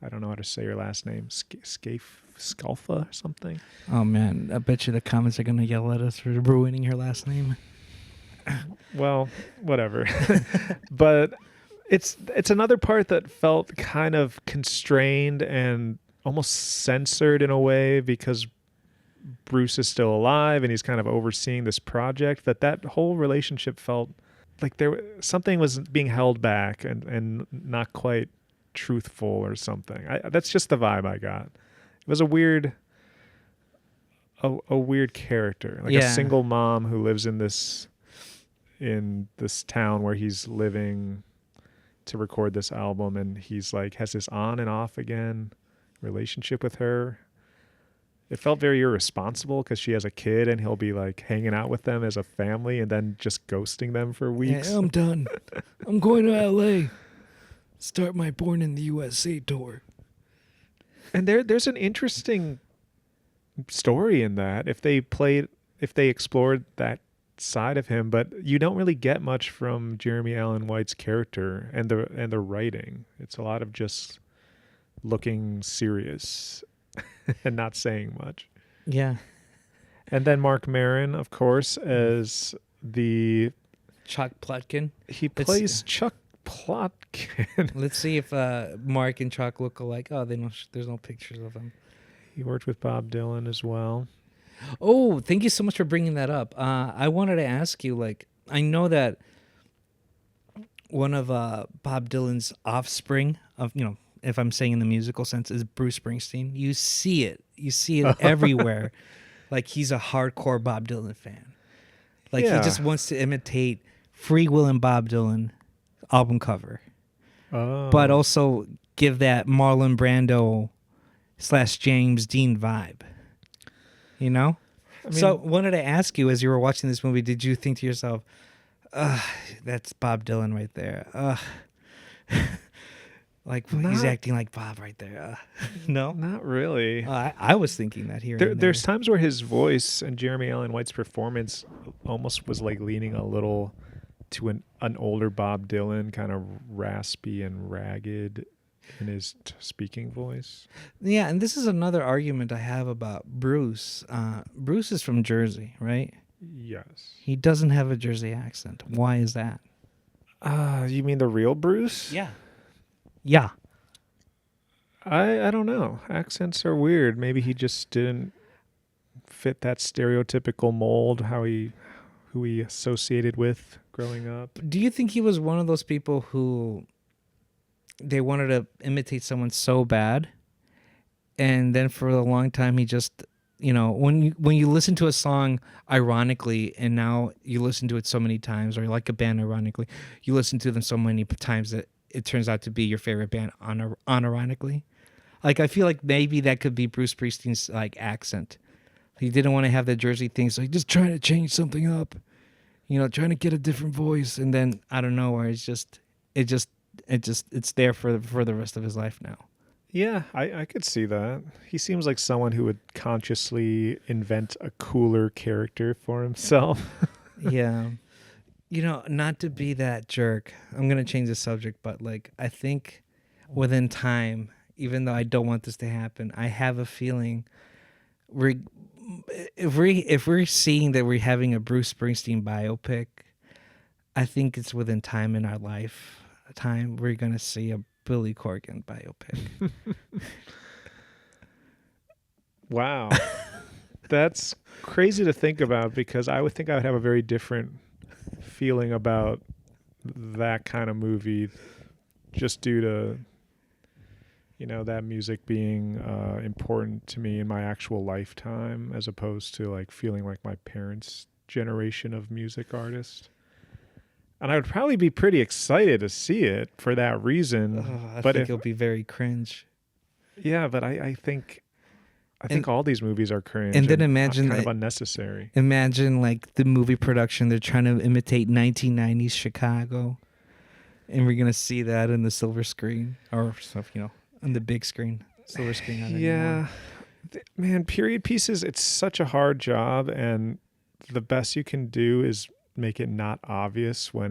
I don't know how to say her last name. Scalfa or something. Oh man, I bet you the comments are gonna yell at us for ruining her last name. Well, whatever. But it's another part that felt kind of constrained and almost censored in a way because Bruce is still alive and he's kind of overseeing this project. That whole relationship felt like something was being held back and not quite truthful or something. That's just the vibe I got. It was a weird character, like a single mom who lives in this town where he's living to record this album, and he's like has this on and off again relationship with her. It felt very irresponsible because she has a kid and he'll be like hanging out with them as a family and then just ghosting them for weeks. Yeah, I'm done. I'm going to LA. Start my Born in the USA tour. And there's an interesting story in that if they explored that side of him, but you don't really get much from Jeremy Allen White's character and the writing. It's a lot of just looking serious and not saying much. Yeah. And then Mark Maron, of course, as the Chuck Plotkin. He plays Chuck Plotkin. Let's see if Mark and Chuck look alike. Oh, there's no pictures of them. He worked with Bob Dylan as well. Oh, thank you so much for bringing that up. I wanted to ask you, like, I know that one of Bob Dylan's offspring of, if I'm saying in the musical sense, is Bruce Springsteen. You see it everywhere. Like, he's a hardcore Bob Dylan fan. Like, he just wants to imitate Free Will and Bob Dylan album cover. Oh. But also give that Marlon Brando / James Dean vibe. I mean, so wanted to ask you, as you were watching this movie, did you think to yourself, that's Bob Dylan right there. Like, he's acting like Bob right there. No? Not really. I was thinking that here. There's times where his voice and Jeremy Allen White's performance almost was like leaning a little to an older Bob Dylan, kind of raspy and ragged in his speaking voice. Yeah, and this is another argument I have about Bruce. Bruce is from Jersey, right? Yes. He doesn't have a Jersey accent. Why is that? You mean the real Bruce? Yeah. Yeah. I don't know. Accents are weird. Maybe he just didn't fit that stereotypical mold, who he associated with growing up. Do you think he was one of those people who they wanted to imitate someone so bad, and then for a long time he just, when you listen to a song ironically, and now you listen to it so many times, or like a band ironically, you listen to them so many times that it turns out to be your favorite band unironically. Like, I feel like maybe that could be Bruce Springsteen's like accent. He didn't want to have the Jersey thing, so he's just trying to change something up, trying to get a different voice, and then I don't know where it's there for the rest of his life now. Yeah, I could see that. He seems like someone who would consciously invent a cooler character for himself. Yeah. Not to be that jerk, I'm going to change the subject, but like, I think within time, even though I don't want this to happen, I have a feeling if we're seeing that we're having a Bruce Springsteen biopic, I think it's within time in our lifetime we're going to see a Billy Corgan biopic. Wow. That's crazy to think about, because I would think I would have a very different feeling about that kind of movie, just due to that music being important to me in my actual lifetime, as opposed to like feeling like my parents' generation of music artists. And I would probably be pretty excited to see it for that reason. I think it'll be very cringe. Yeah, but I think all these movies are cringe. And then imagine kind of unnecessary. Imagine like the movie production, they're trying to imitate 1990s Chicago, and we're gonna see that in the silver screen or stuff, on the big screen, silver screen. Yeah, man, period pieces. It's such a hard job, and the best you can do is make it not obvious when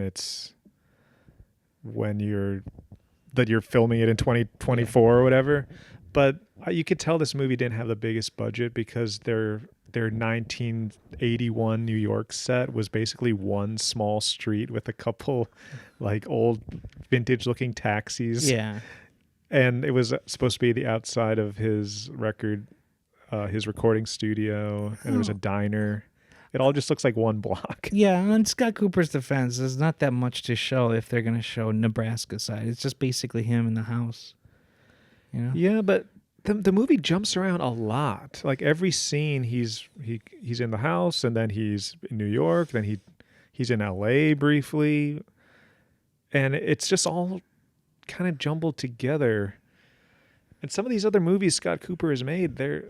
you're filming it in 2024 or whatever. But you could tell this movie didn't have the biggest budget because their 1981 New York set was basically one small street with a couple like old vintage looking taxis. Yeah. And it was supposed to be the outside of his recording studio, and there was a diner. It all just looks like one block. Yeah, on Scott Cooper's defense, there's not that much to show if they're going to show Nebraska side. It's just basically him in the house. You know? Yeah, but the movie jumps around a lot. Like every scene, he's in the house, and then he's in New York, then he's in L.A. briefly, and it's just all kind of jumbled together. And some of these other movies Scott Cooper has made, they're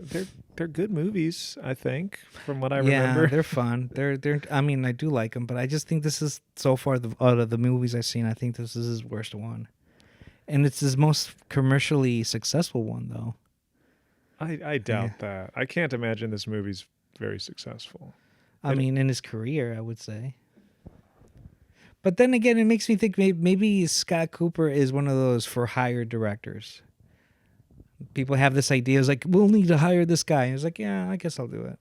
good movies, I think, from what I remember. Yeah, they're fun. They're. I mean, I do like them, but I just think this is so far out of the movies I've seen, I think this is his worst one, and it's his most commercially successful one, though. I doubt that. I can't imagine this movie's very successful. I mean, in his career, I would say. But then again, it makes me think maybe Scott Cooper is one of those for hire directors. People have this idea, it's like, we'll need to hire this guy. And it's like, yeah, I guess I'll do it.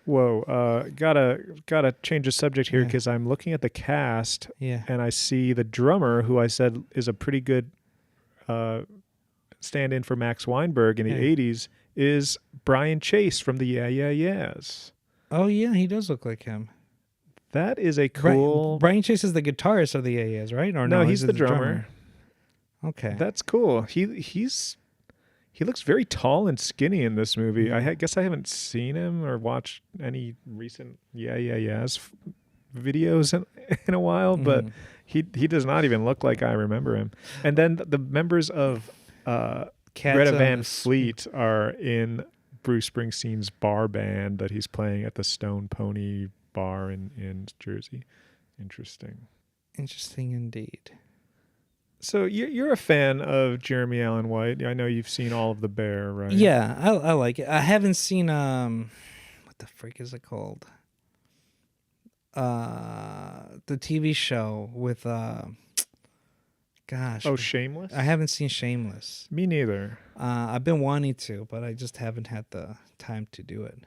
Whoa, gotta change the subject here because I'm looking at the cast and I see the drummer, who I said is a pretty good stand-in for Max Weinberg in the 80s, is Brian Chase from the Yeah Yeah Yeahs. Oh, yeah, he does look like him. That is a cool... Brian Chase is the guitarist of the Yeah Yeahs, right? Or no, he's the drummer. Okay. That's cool. He looks very tall and skinny in this movie. I guess I haven't seen him or watched any recent Yeah Yeah Yeahs videos in a while, but he does not even look like I remember him. And then the members of Greta Van Fleet are in Bruce Springsteen's bar band that he's playing at the Stone Pony Bar in Jersey. Interesting indeed. So you're a fan of Jeremy Allen White. I know you've seen all of The Bear, right? Yeah, I like it. I haven't seen what the freak is it called? The TV show with Shameless? I haven't seen Shameless. Me neither. I've been wanting to, but I just haven't had the time to do it.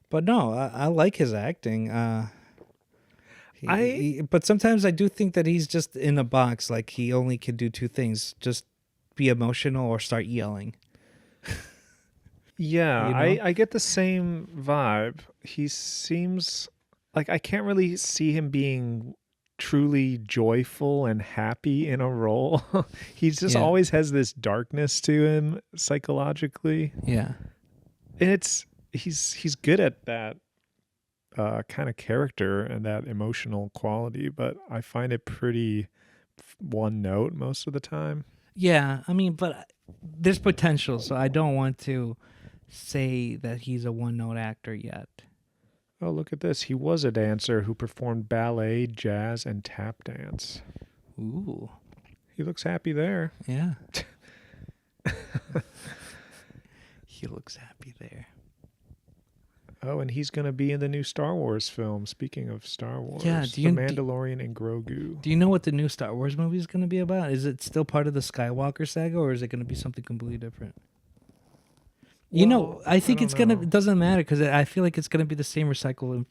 But no, I like his acting. But sometimes I do think that he's just in a box. Like he only can do two things: just be emotional or start yelling. Yeah, you know? I get the same vibe. He seems like I can't really see him being truly joyful and happy in a role. He just always has this darkness to him psychologically. Yeah, and he's good at that kind of character and that emotional quality, but I find it pretty one note most of the time. Yeah, I mean, but there's potential, so I don't want to say that he's a one-note actor yet. Oh, look at this. He was a dancer who performed ballet, jazz, and tap dance. Ooh. He looks happy there. Yeah. He looks happy there. Oh, and he's going to be in the new Star Wars film. Speaking of Star Wars, The Mandalorian and Grogu. Do you know what the new Star Wars movie is going to be about? Is it still part of the Skywalker saga, or is it going to be something completely different? I think it doesn't matter because I feel like it's going to be the same recycled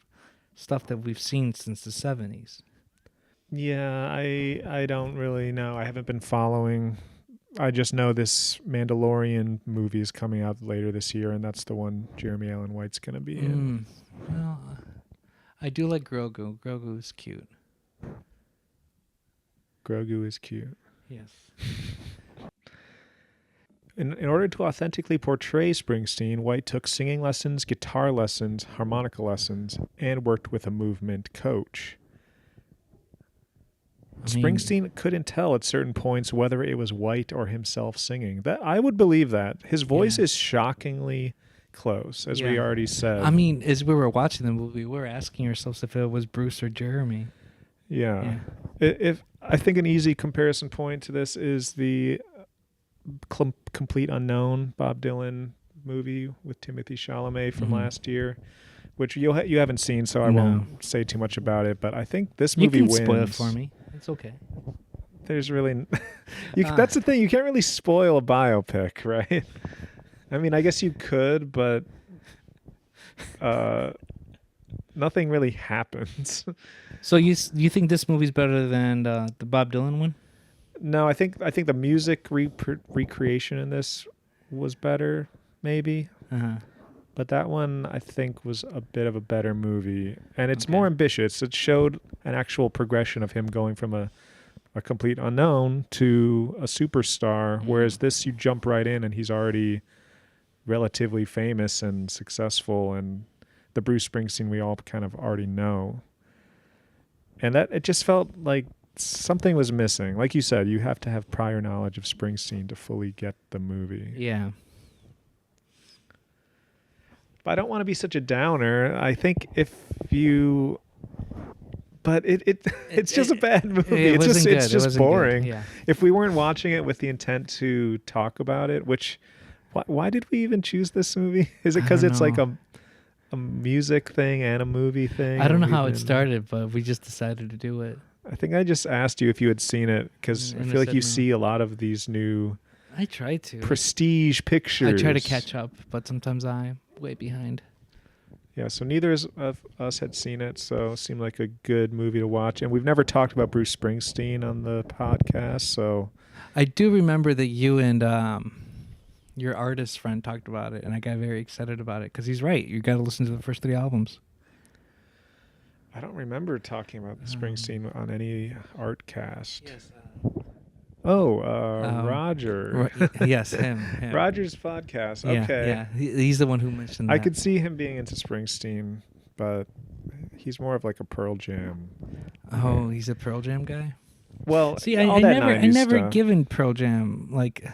stuff that we've seen since the 70s. Yeah, I don't really know. I haven't been following. I just know this Mandalorian movie is coming out later this year, and that's the one Jeremy Allen White's going to be in. Well, I do like Grogu. Grogu is cute. Grogu is cute. Yes. In order to authentically portray Springsteen, White took singing lessons, guitar lessons, harmonica lessons, and worked with a movement coach. Springsteen couldn't tell at certain points whether it was White or himself singing. That I would believe that. His voice is shockingly close, as we already said. I mean, as we were watching the movie, we were asking ourselves if it was Bruce or Jeremy. Yeah. If I think an easy comparison point to this is the Complete Unknown Bob Dylan movie with Timothy Chalamet from last year, which you haven't seen, so I No. won't say too much about it. But I think this You movie can wins. spoil it for me. It's okay. There's really, that's the thing. You can't really spoil a biopic, right? I mean, I guess you could, but nothing really happens. So you think this movie's better than the Bob Dylan one? No, I think the music recreation in this was better, maybe. Uh-huh. But that one, I think, was a bit of a better movie. And it's Okay. more ambitious. It showed an actual progression of him going from a complete unknown to a superstar, whereas this, you jump right in and he's already relatively famous and successful, and the Bruce Springsteen we all kind of already know. And that it just felt like something was missing. Like you said, you have to have prior knowledge of Springsteen to fully get the movie. Yeah. But I don't want to be such a downer. I think if you, but it's just a bad movie. It wasn't good. It's It just wasn't good. boring. Yeah. If we weren't watching it with the intent to talk about it, which why did we even choose this movie? Is it I because don't it's like know. a music thing and a movie thing? I don't know and how we've it been- started, but we just decided to do it. I think I just asked you if you had seen it because I And I feel like said you no. see a lot of these new I try to. prestige pictures. I try to catch up, but sometimes I'm way behind. Yeah, so neither of us had seen it, so it seemed like a good movie to watch. And we've never talked about Bruce Springsteen on the podcast, so I do remember that you and your artist friend talked about it, and I got very excited about it because he's right. You got to listen to the first 3 albums. I don't remember talking about Springsteen on any art cast. Yes. Oh, Roger. Yes, him. Roger's podcast. Yeah, Okay. yeah. He's the one who mentioned that. I could see him being into Springsteen, but he's more of like a Pearl Jam. Oh, he's a Pearl Jam guy. Well, See, all I that never 90s never stuff. given Pearl Jam like.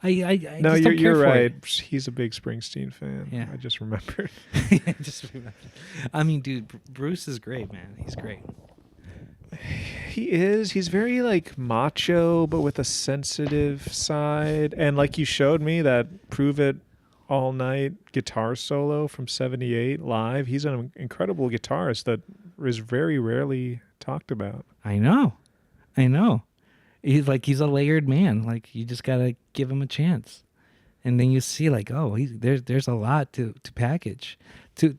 I No, just don't care you're for right. it. He's a big Springsteen fan. Yeah. I just remembered. Just remember. I mean, dude, Bruce is great, man. He's great. He is. He's very like macho, but with a sensitive side. And like you showed me that Prove It All Night guitar solo from '78 live. He's an incredible guitarist that is very rarely talked about. I know. He's a layered man. Like you just gotta give him a chance, and then you see like, oh, there's a lot to package, to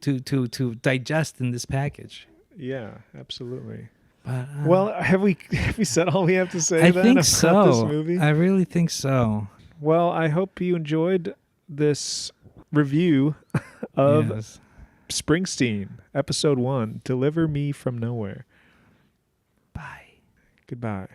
digest in this package. Yeah, absolutely. But, Well, have we said all we have to say I then think about so. this movie? I really think so. Well, I hope you enjoyed this review of Yes. Springsteen, Episode 1, Deliver Me From Nowhere. Bye. Goodbye.